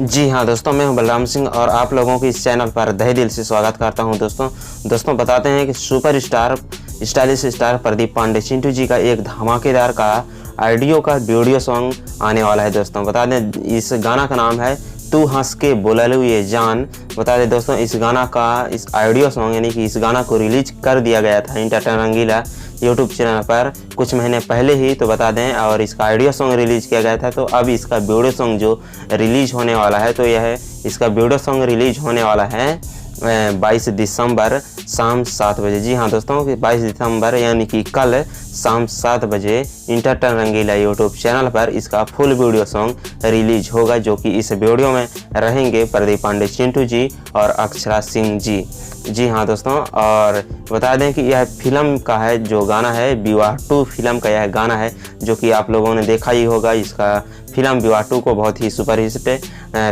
जी हाँ दोस्तों, मैं हूं बलराम सिंह और आप लोगों को इस चैनल पर तहे दिल से स्वागत करता हूं। दोस्तों बताते हैं कि super star stylish star Pradeep Pandey Chintu ji का एक धमाकेदार का ऑडियो का वीडियो सॉन्ग आने वाला है। दोस्तों बता दें, इस गाना का नाम है तू हंस के बोललू ये जान। बता दें दोस्तों, इस गाना का इस ऑडियो सॉन्ग यानी कि इस गाना को रिलीज कर दिया गया था एंटरटेन रंगीला यूट्यूब चैनल पर कुछ महीने पहले ही। तो बता दें, और इसका ऑडियो सॉन्ग रिलीज किया गया था। तो अब इसका वीडियो सॉन्ग जो रिलीज होने वाला है, तो यह इसका वीडियो सॉन्ग रिलीज होने वाला है 22 दिसंबर शाम 7 बजे। जी हाँ दोस्तों, 22 दिसंबर यानी कि कल शाम 7 बजे एंटरटेन रंगीला यूट्यूब चैनल पर इसका फुल वीडियो सॉन्ग रिलीज होगा, जो कि इस वीडियो में रहेंगे प्रदीप पांडे चिंटू जी और अक्षरा सिंह जी। जी हाँ दोस्तों, और बता दें कि यह फिल्म का है जो गाना है, विवाह 2 फिल्म का यह गाना है, जो कि आप लोगों ने देखा ही होगा। इसका फिल्म विवाह 2 को बहुत ही सुपरहिट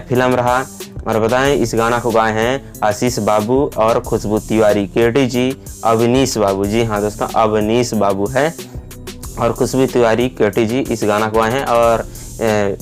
फिल्म रहा। और बताएं, इस गाना को गाए हैं आशीष बाबू और खुशबू तिवारी, केटी जी, अवनीश बाबू। जी हाँ दोस्तों, अवनीश बाबू है और खुशबू तिवारी, केटी जी इस गाना को गाए हैं। और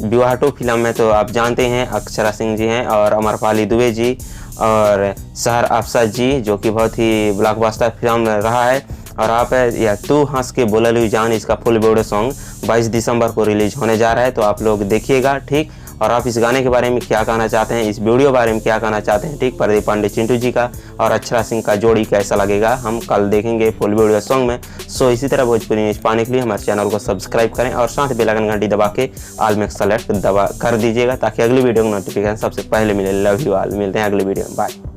विवाह 2 फिल्म में तो आप जानते हैं अक्षरा सिंह जी हैं और अमरपाली दुबे जी और सहर अफसर जी, जो कि बहुत ही ब्लॉकबस्टर फिल्म रहा है। और आप यह तू हंस के बोललू जान, इसका फुल वीडियो सॉन्ग 22 दिसंबर को रिलीज होने जा रहा है। तो आप लोग देखिएगा, ठीक। और आप इस गाने के बारे में क्या कहना चाहते हैं, इस वीडियो बारे में क्या कहना चाहते हैं, ठीक। प्रदीप पांडे चिंटू जी का और अक्षरा सिंह का जोड़ी कैसा लगेगा, हम कल देखेंगे फुल वीडियो सॉन्ग में। सो इसी तरह भोजपुरी न्यूज पाने के लिए हमारे चैनल को सब्सक्राइब करें और साथ बेल आइकन घंटी दबा के ऑल में सेलेक्ट दबा कर दीजिएगा, ताकि अगली वीडियो का नोटिफिकेशन सबसे पहले मिले। लव यू ऑल, मिलते हैं अगली वीडियो में, बाय।